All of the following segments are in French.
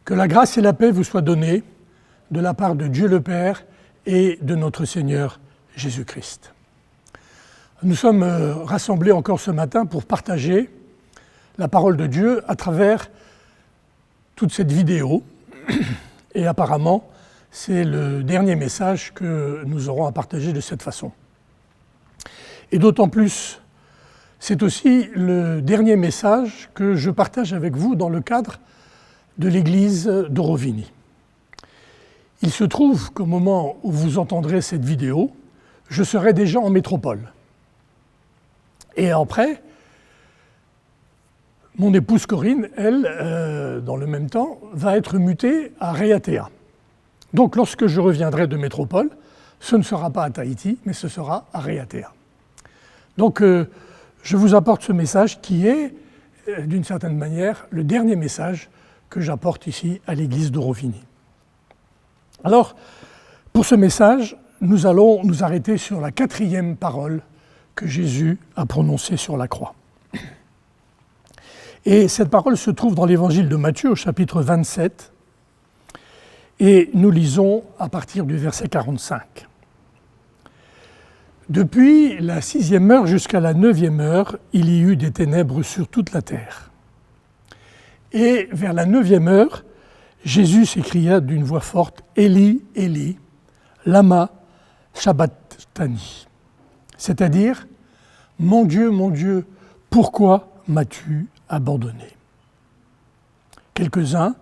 Que la grâce et la paix vous soient données de la part de Dieu le Père et de notre Seigneur Jésus-Christ. Nous sommes rassemblés encore ce matin pour partager la parole de Dieu à travers toute cette vidéo. Et apparemment, c'est le dernier message que nous aurons à partager de cette façon. Et d'autant plus, c'est aussi le dernier message que je partage avec vous dans le cadre de l'église d'Aurovigny. Il se trouve qu'au moment où vous entendrez cette vidéo, je serai déjà en métropole. Et après, mon épouse Corinne, elle, dans le même temps, va être mutée à Raiatea. Donc lorsque je reviendrai de métropole, ce ne sera pas à Tahiti, mais ce sera à Raiatea. Donc je vous apporte ce message qui est, d'une certaine manière, le dernier message que j'apporte ici à l'église d'Aurovigny. Alors, pour ce message, nous allons nous arrêter sur la 4e parole que Jésus a prononcée sur la croix. Et cette parole se trouve dans l'évangile de Matthieu au chapitre 27, et nous lisons à partir du verset 45. Depuis la 6e heure jusqu'à la 9e heure, il y eut des ténèbres sur toute la terre. Et vers la 9e heure, Jésus s'écria d'une voix forte, « Élie, Élie, lama sabachthani » c'est-à-dire, « Mon Dieu, pourquoi m'as-tu abandonné ?» Quelques-uns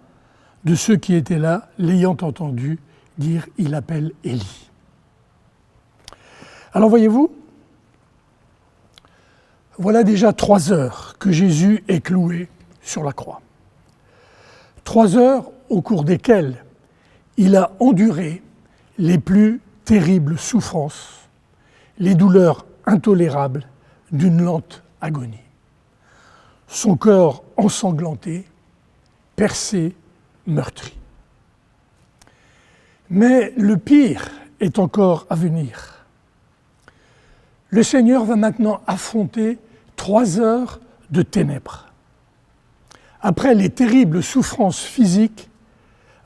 de ceux qui étaient là, l'ayant entendu, dirent « Il appelle Élie ». Alors voyez-vous, voilà déjà 3 heures que Jésus est cloué sur la croix. 3 heures au cours desquelles il a enduré les plus terribles souffrances, les douleurs intolérables d'une lente agonie. Son corps ensanglanté, percé, meurtri. Mais le pire est encore à venir. Le Seigneur va maintenant affronter 3 heures de ténèbres. Après les terribles souffrances physiques,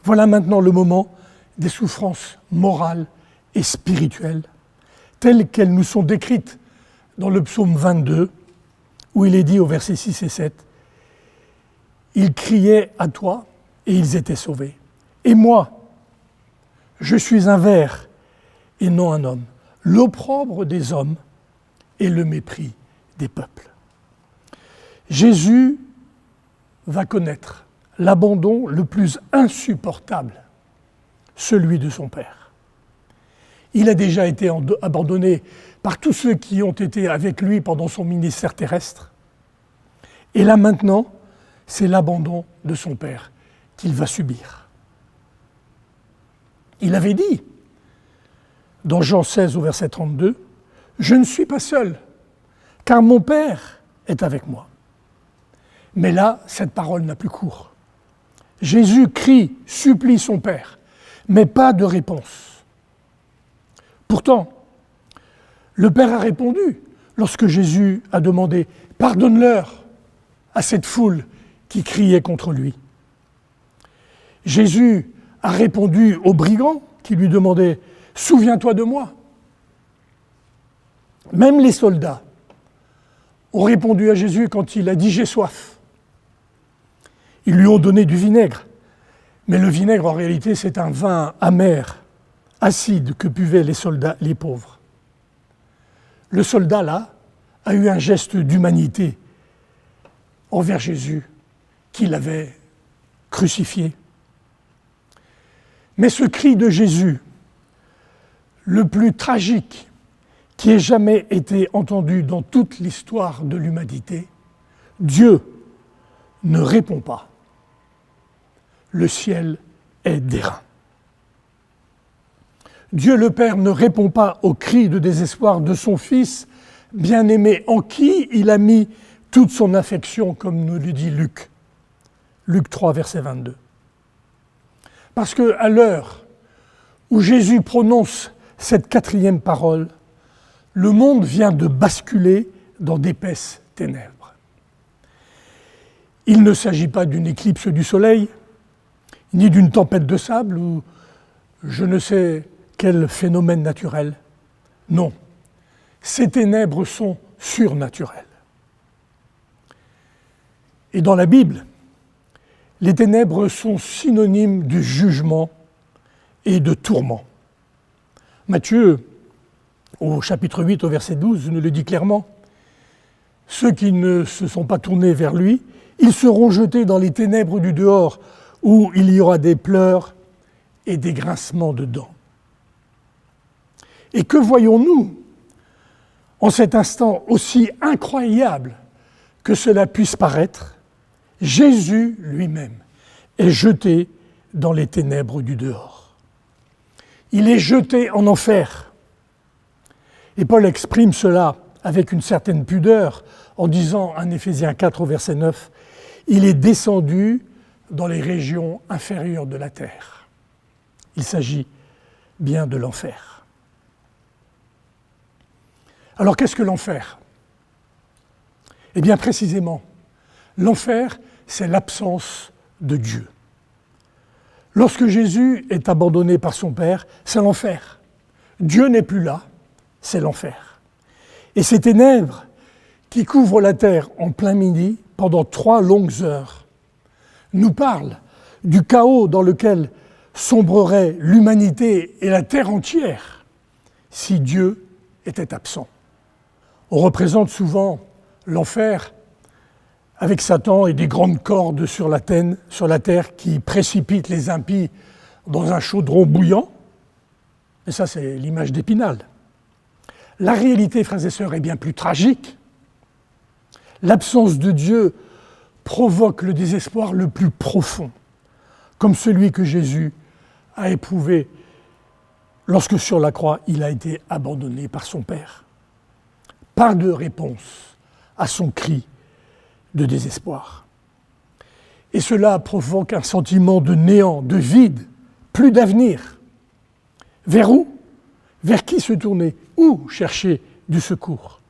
voilà maintenant le moment des souffrances morales et spirituelles, telles qu'elles nous sont décrites dans le psaume 22, où il est dit au verset 6 et 7, « Ils criaient à toi et ils étaient sauvés. Et moi, je suis un ver et non un homme, l'opprobre des hommes et le mépris des peuples. » Jésus va connaître l'abandon le plus insupportable, celui de son Père. Il a déjà été abandonné par tous ceux qui ont été avec lui pendant son ministère terrestre. Et là maintenant, c'est l'abandon de son Père qu'il va subir. Il avait dit, dans Jean 16 au verset 32, « Je ne suis pas seul, car mon Père est avec moi. » Mais là, cette parole n'a plus cours. Jésus crie, supplie son Père, mais pas de réponse. Pourtant, le Père a répondu lorsque Jésus a demandé « Pardonne-leur » à cette foule qui criait contre lui. Jésus a répondu aux brigands qui lui demandaient « Souviens-toi de moi ». Même les soldats ont répondu à Jésus quand il a dit « J'ai soif ». Ils lui ont donné du vinaigre, mais le vinaigre en réalité c'est un vin amer, acide que buvaient les soldats, les pauvres. Le soldat là a eu un geste d'humanité envers Jésus qu'il avait crucifié. Mais ce cri de Jésus, le plus tragique qui ait jamais été entendu dans toute l'histoire de l'humanité, Dieu ne répond pas. Le ciel est d'airain. Dieu le Père ne répond pas au cri de désespoir de son Fils bien-aimé, en qui il a mis toute son affection, comme nous le dit Luc. Luc 3, verset 22. Parce qu'à l'heure où Jésus prononce cette 4e parole, le monde vient de basculer dans d'épaisses ténèbres. Il ne s'agit pas d'une éclipse du soleil, ni d'une tempête de sable ou je ne sais quel phénomène naturel. Non, ces ténèbres sont surnaturelles. Et dans la Bible, les ténèbres sont synonymes de jugement et de tourment. Matthieu, au chapitre 8, au verset 12, nous le dit clairement. Ceux qui ne se sont pas tournés vers lui, ils seront jetés dans les ténèbres du dehors, où il y aura des pleurs et des grincements de dents. Et que voyons-nous en cet instant aussi incroyable que cela puisse paraître? Jésus lui-même est jeté dans les ténèbres du dehors. Il est jeté en enfer. Et Paul exprime cela avec une certaine pudeur en disant en Éphésiens 4 au verset 9, « Il est descendu dans les régions inférieures de la terre. » Il s'agit bien de l'enfer. Alors qu'est-ce que l'enfer? Eh bien précisément, l'enfer, c'est l'absence de Dieu. Lorsque Jésus est abandonné par son Père, c'est l'enfer. Dieu n'est plus là, c'est l'enfer. Et ces ténèbres qui couvrent la terre en plein midi pendant 3 longues heures nous parlent du chaos dans lequel sombrerait l'humanité et la terre entière si Dieu était absent. On représente souvent l'enfer avec Satan et des grandes cordes sur la terre qui précipitent les impies dans un chaudron bouillant. Et ça, c'est l'image d'Épinal. La réalité, frères et sœurs, est bien plus tragique. L'absence de Dieu provoque le désespoir le plus profond, comme celui que Jésus a éprouvé lorsque sur la croix, il a été abandonné par son Père. Pas de réponse à son cri de désespoir. Et cela provoque un sentiment de néant, de vide, plus d'avenir. Vers où? Vers qui se tourner? Où chercher du secours?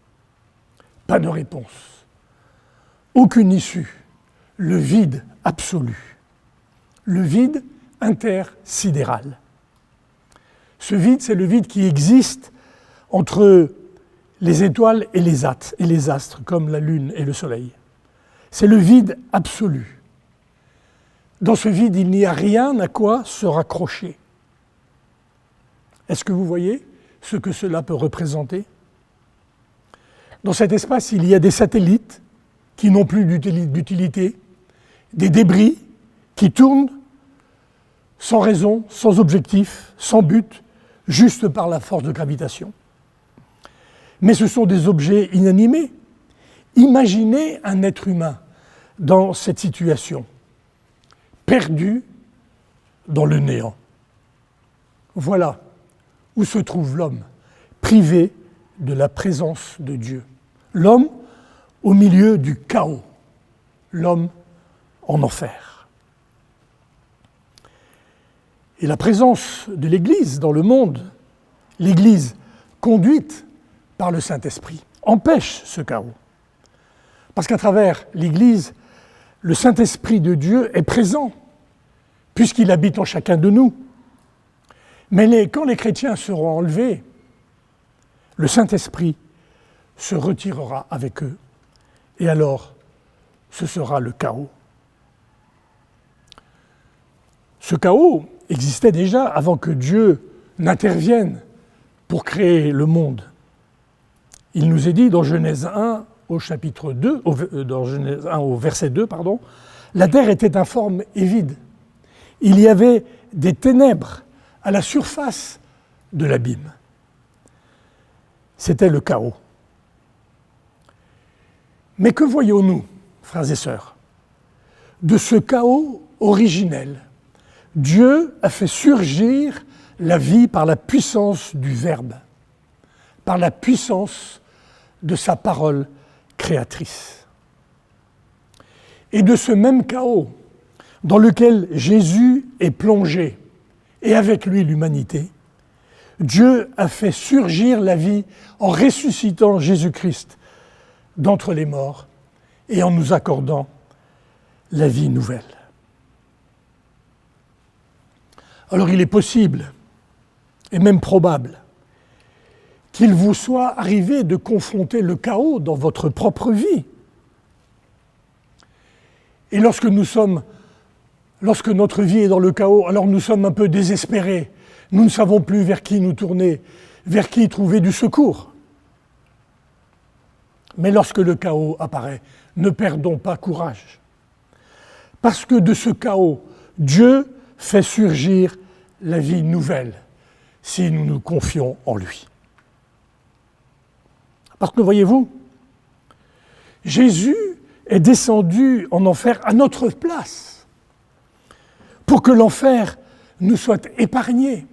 Pas de réponse. Aucune issue. Le vide absolu. Le vide intersidéral. Ce vide, c'est le vide qui existe entre les étoiles et les astres, comme la lune et le soleil. C'est le vide absolu. Dans ce vide, il n'y a rien à quoi se raccrocher. Est-ce que vous voyez ce que cela peut représenter? Dans cet espace, il y a des satellites qui n'ont plus d'utilité, des débris qui tournent sans raison, sans objectif, sans but, juste par la force de gravitation. Mais ce sont des objets inanimés. Imaginez un être humain dans cette situation, perdu dans le néant. Voilà où se trouve l'homme, privé de la présence de Dieu. L'homme au milieu du chaos, l'homme en enfer. Et la présence de l'Église dans le monde, l'Église conduite par le Saint-Esprit, empêche ce chaos. Parce qu'à travers l'Église, le Saint-Esprit de Dieu est présent, puisqu'il habite en chacun de nous. Mais quand les chrétiens seront enlevés, le Saint-Esprit se retirera avec eux, et alors ce sera le chaos. Ce chaos existait déjà avant que Dieu n'intervienne pour créer le monde. Il nous est dit dans Genèse 1 au chapitre 2, dans Genèse 1 au verset 2, la terre était informe et vide. Il y avait des ténèbres à la surface de l'abîme. C'était le chaos. Mais que voyons-nous, frères et sœurs? De ce chaos originel, Dieu a fait surgir la vie par la puissance du Verbe, par la puissance de sa parole créatrice. Et de ce même chaos dans lequel Jésus est plongé, et avec lui l'humanité, Dieu a fait surgir la vie en ressuscitant Jésus-Christ d'entre les morts et en nous accordant la vie nouvelle. Alors il est possible, et même probable, qu'il vous soit arrivé de confronter le chaos dans votre propre vie. Et lorsque notre vie est dans le chaos, alors nous sommes un peu désespérés. Nous ne savons plus vers qui nous tourner, vers qui trouver du secours. Mais lorsque le chaos apparaît, ne perdons pas courage. Parce que de ce chaos, Dieu fait surgir la vie nouvelle, si nous nous confions en lui. Parce que voyez-vous, Jésus est descendu en enfer à notre place, pour que l'enfer nous soit épargné.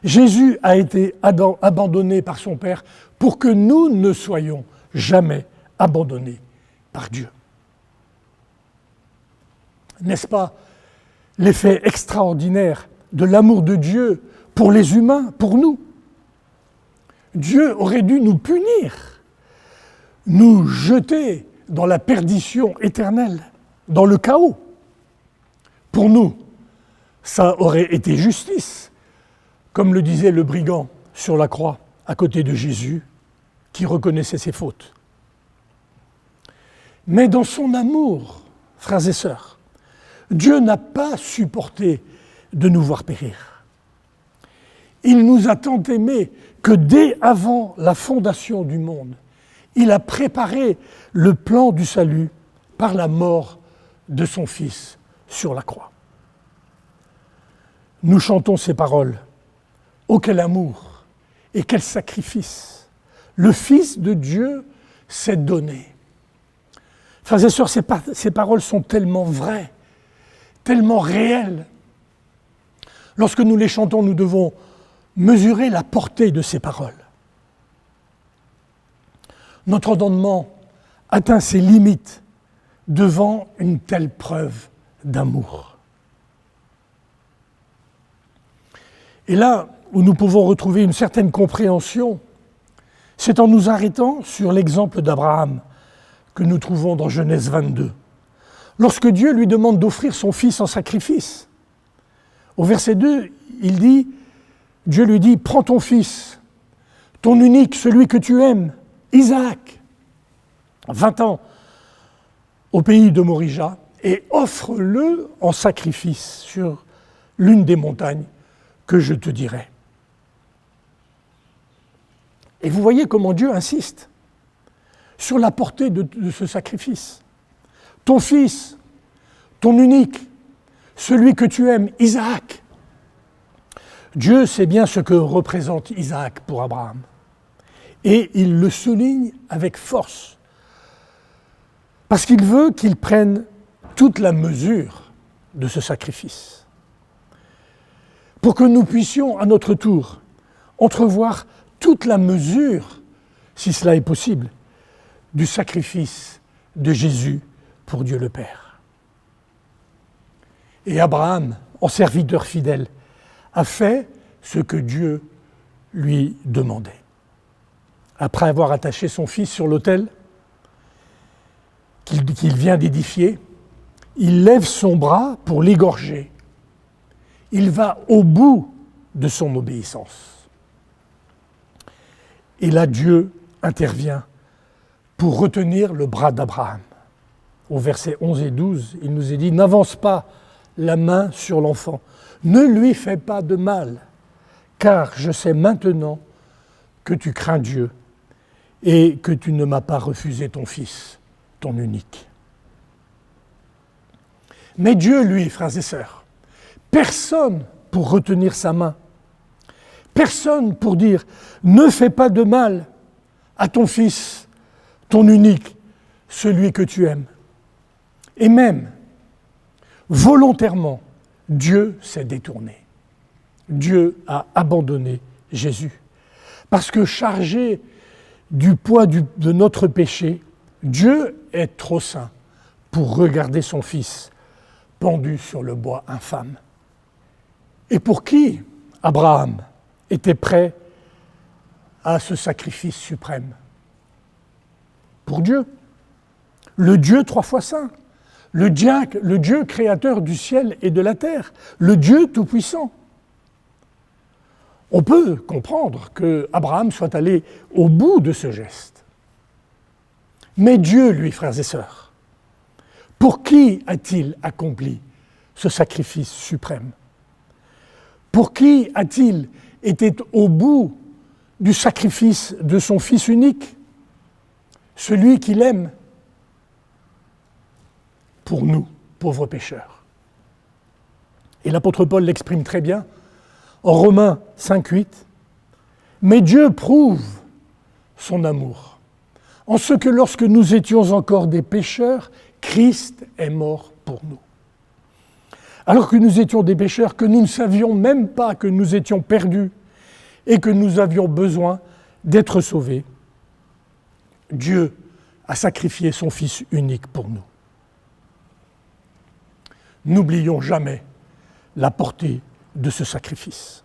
Jésus a été abandonné par son Père pour que nous ne soyons jamais abandonnés par Dieu. N'est-ce pas l'effet extraordinaire de l'amour de Dieu pour les humains, pour nous? Dieu aurait dû nous punir, nous jeter dans la perdition éternelle, dans le chaos. Pour nous, ça aurait été justice, comme le disait le brigand sur la croix, à côté de Jésus, qui reconnaissait ses fautes. Mais dans son amour, frères et sœurs, Dieu n'a pas supporté de nous voir périr. Il nous a tant aimés que dès avant la fondation du monde, il a préparé le plan du salut par la mort de son Fils sur la croix. Nous chantons ces paroles. Oh, quel amour et quel sacrifice! Le Fils de Dieu s'est donné. Frères et sœurs, ces paroles sont tellement vraies, tellement réelles. Lorsque nous les chantons, nous devons mesurer la portée de ces paroles. Notre entendement atteint ses limites devant une telle preuve d'amour. Et là où nous pouvons retrouver une certaine compréhension, c'est en nous arrêtant sur l'exemple d'Abraham que nous trouvons dans Genèse 22. Lorsque Dieu lui demande d'offrir son fils en sacrifice, au verset 2, Dieu lui dit « Prends ton fils, ton unique, celui que tu aimes, Isaac, 20 ans, au pays de Morija, et offre-le en sacrifice sur l'une des montagnes que je te dirai. » Et vous voyez comment Dieu insiste sur la portée de ce sacrifice. Ton fils, ton unique, celui que tu aimes, Isaac. Dieu sait bien ce que représente Isaac pour Abraham. Et il le souligne avec force. Parce qu'il veut qu'il prenne toute la mesure de ce sacrifice. Pour que nous puissions, à notre tour, entrevoir toute la mesure, si cela est possible, du sacrifice de Jésus pour Dieu le Père. Et Abraham, en serviteur fidèle, a fait ce que Dieu lui demandait. Après avoir attaché son fils sur l'autel qu'il vient d'édifier, il lève son bras pour l'égorger. Il va au bout de son obéissance. Et là, Dieu intervient pour retenir le bras d'Abraham. Au verset 11 et 12, il nous est dit « N'avance pas la main sur l'enfant, ne lui fais pas de mal, car je sais maintenant que tu crains Dieu et que tu ne m'as pas refusé ton fils, ton unique. » Mais Dieu, lui, frères et sœurs, personne pour retenir sa main, personne pour dire « Ne fais pas de mal à ton fils, ton unique, celui que tu aimes. » Et même, volontairement, Dieu s'est détourné. Dieu a abandonné Jésus. Parce que chargé du poids de notre péché, Dieu est trop saint pour regarder son Fils pendu sur le bois infâme. Et pour qui Abraham était prêt à ce sacrifice suprême? Pour Dieu, le Dieu 3 fois saint, le Dieu créateur du ciel et de la terre, le Dieu tout-puissant. On peut comprendre qu'Abraham soit allé au bout de ce geste. Mais Dieu, lui, frères et sœurs, pour qui a-t-il accompli ce sacrifice suprême? Pour qui a-t-il été au bout du sacrifice de son Fils unique, celui qu'il aime? Pour nous, pauvres pécheurs. Et l'apôtre Paul l'exprime très bien en Romains 5,8. Mais Dieu prouve son amour, en ce que lorsque nous étions encore des pécheurs, Christ est mort pour nous. Alors que nous étions des pécheurs, que nous ne savions même pas que nous étions perdus et que nous avions besoin d'être sauvés, Dieu a sacrifié son Fils unique pour nous. N'oublions jamais la portée de ce sacrifice.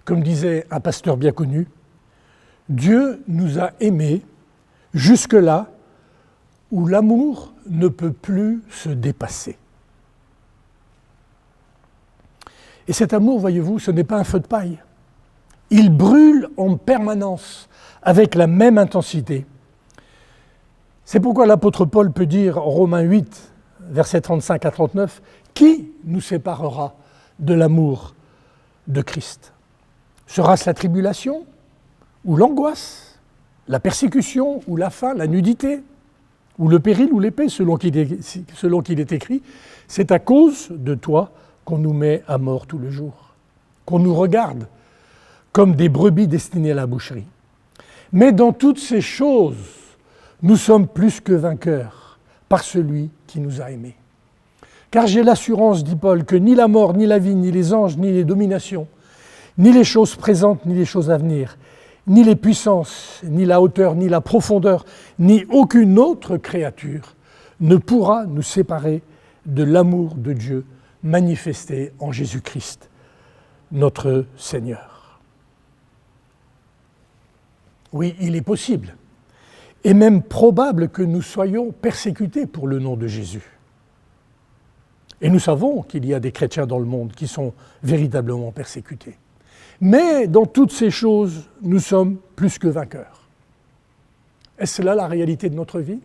Comme disait un pasteur bien connu, Dieu nous a aimés jusque-là où l'amour ne peut plus se dépasser. Et cet amour, voyez-vous, ce n'est pas un feu de paille. Il brûle en permanence avec la même intensité. C'est pourquoi l'apôtre Paul peut dire en Romains 8, versets 35 à 39, « Qui nous séparera de l'amour de Christ ? Sera-ce la tribulation ou l'angoisse, la persécution ou la faim, la nudité, ou le péril ou l'épée, selon qu'il est écrit, c'est à cause de toi qu'on nous met à mort tous les jours, qu'on nous regarde comme des brebis destinées à la boucherie. Mais dans toutes ces choses, nous sommes plus que vainqueurs par celui qui nous a aimés. Car j'ai l'assurance, dit Paul, que ni la mort, ni la vie, ni les anges, ni les dominations, ni les choses présentes, ni les choses à venir, ni les puissances, ni la hauteur, ni la profondeur, ni aucune autre créature ne pourra nous séparer de l'amour de Dieu manifesté en Jésus-Christ, notre Seigneur. Oui, il est possible, et même probable que nous soyons persécutés pour le nom de Jésus. Et nous savons qu'il y a des chrétiens dans le monde qui sont véritablement persécutés. Mais dans toutes ces choses, nous sommes plus que vainqueurs. Est-ce là la réalité de notre vie ?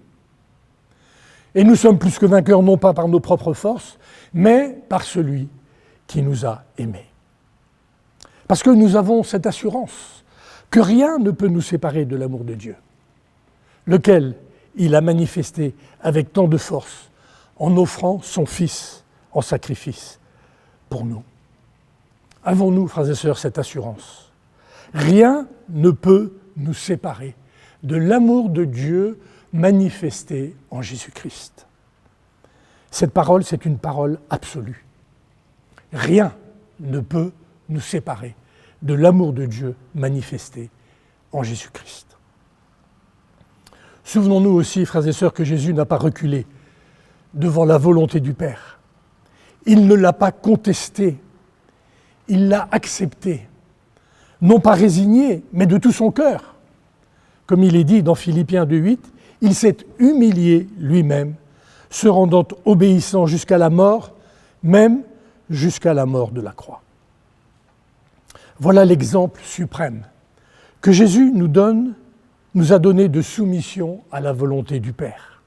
Et nous sommes plus que vainqueurs non pas par nos propres forces, mais par celui qui nous a aimés. Parce que nous avons cette assurance que rien ne peut nous séparer de l'amour de Dieu, lequel il a manifesté avec tant de force en offrant son Fils en sacrifice pour nous. Avons-nous, frères et sœurs, cette assurance ? Rien ne peut nous séparer de l'amour de Dieu manifesté en Jésus-Christ. Cette parole, c'est une parole absolue. Rien ne peut nous séparer de l'amour de Dieu manifesté en Jésus-Christ. Souvenons-nous aussi, frères et sœurs, que Jésus n'a pas reculé devant la volonté du Père. Il ne l'a pas contestée, il l'a acceptée, non pas résignée, mais de tout son cœur. Comme il est dit dans Philippiens 2,8, il s'est humilié lui-même, se rendant obéissant jusqu'à la mort, même jusqu'à la mort de la croix. Voilà l'exemple suprême que Jésus nous a donné de soumission à la volonté du Père.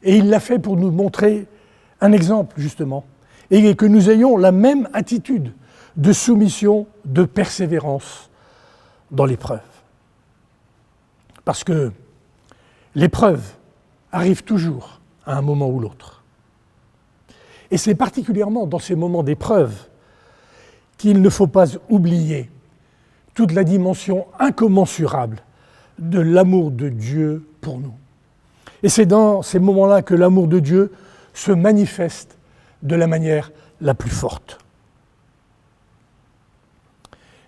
Et il l'a fait pour nous montrer un exemple, justement, et que nous ayons la même attitude de soumission, de persévérance dans l'épreuve. Parce que l'épreuve arrive toujours à un moment ou l'autre. Et c'est particulièrement dans ces moments d'épreuve qu'il ne faut pas oublier toute la dimension incommensurable de l'amour de Dieu pour nous. Et c'est dans ces moments-là que l'amour de Dieu se manifeste de la manière la plus forte.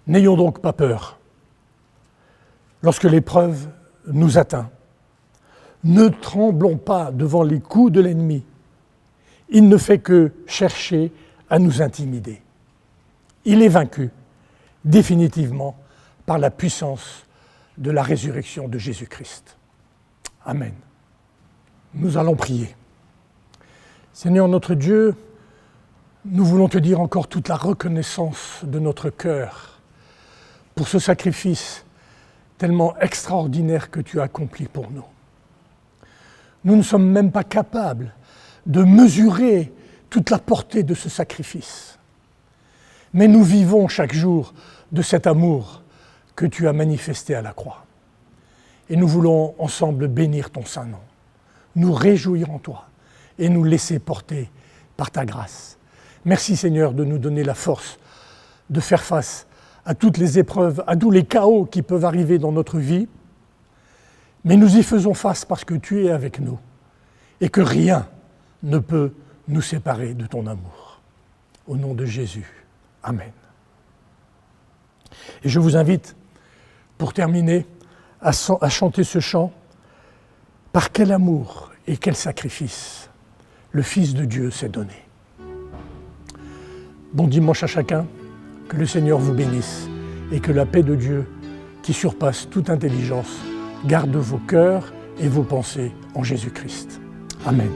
N'ayons donc pas peur lorsque l'épreuve nous atteint. Ne tremblons pas devant les coups de l'ennemi. Il ne fait que chercher à nous intimider. Il est vaincu définitivement par la puissance de la résurrection de Jésus-Christ. Amen. Nous allons prier. Seigneur notre Dieu, nous voulons te dire encore toute la reconnaissance de notre cœur pour ce sacrifice tellement extraordinaire que tu as accompli pour nous. Nous ne sommes même pas capables de mesurer toute la portée de ce sacrifice. Mais nous vivons chaque jour de cet amour que tu as manifesté à la croix. Et nous voulons ensemble bénir ton saint nom, nous réjouir en toi et nous laisser porter par ta grâce. Merci Seigneur de nous donner la force de faire face à toutes les épreuves, à tous les chaos qui peuvent arriver dans notre vie, mais nous y faisons face parce que tu es avec nous et que rien ne peut nous séparer de ton amour. Au nom de Jésus, Amen. Et je vous invite, pour terminer, à chanter ce chant. Par quel amour et quel sacrifice le Fils de Dieu s'est donné. Bon dimanche à chacun, que le Seigneur vous bénisse et que la paix de Dieu, qui surpasse toute intelligence, garde vos cœurs et vos pensées en Jésus-Christ. Amen.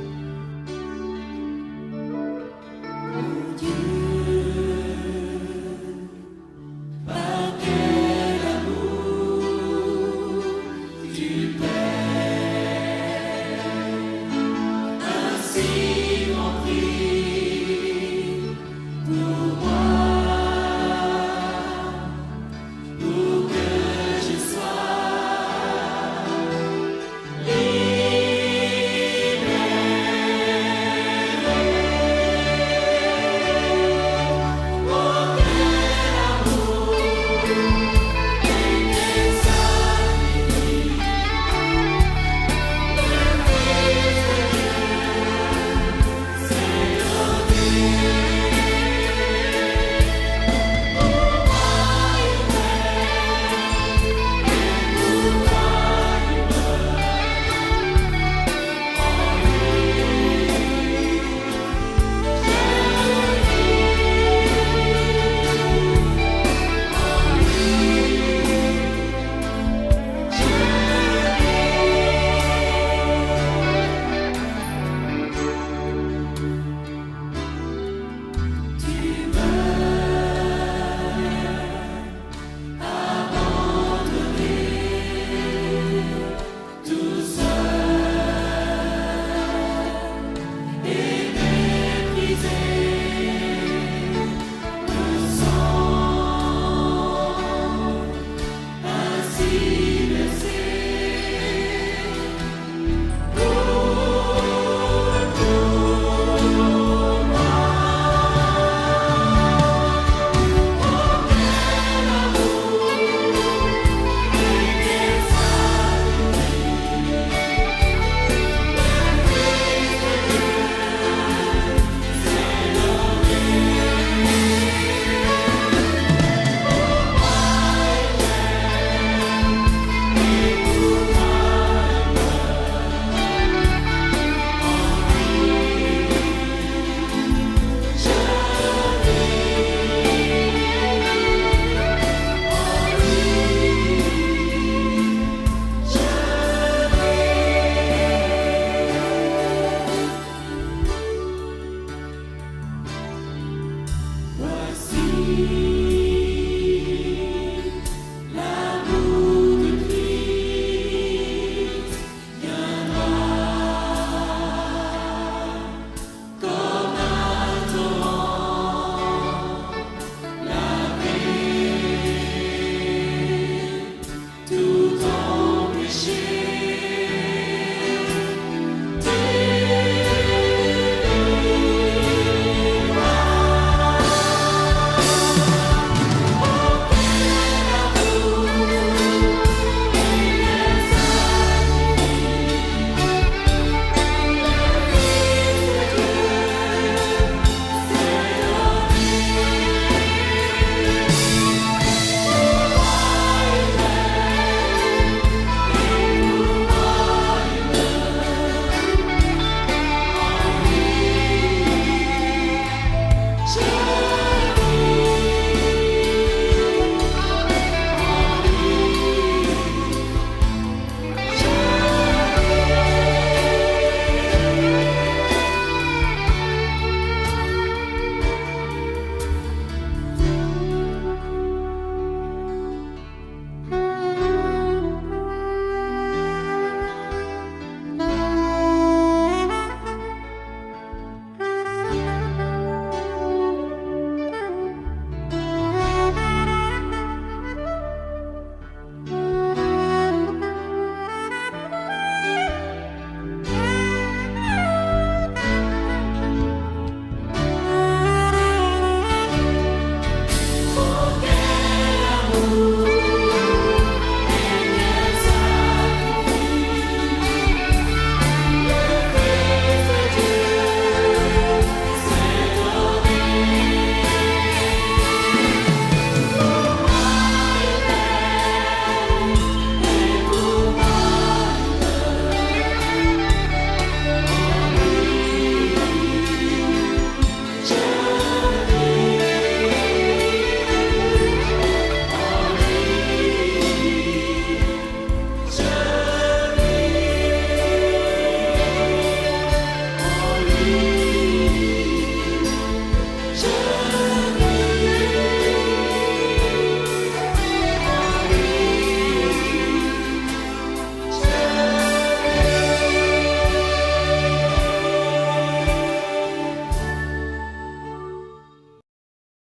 Voici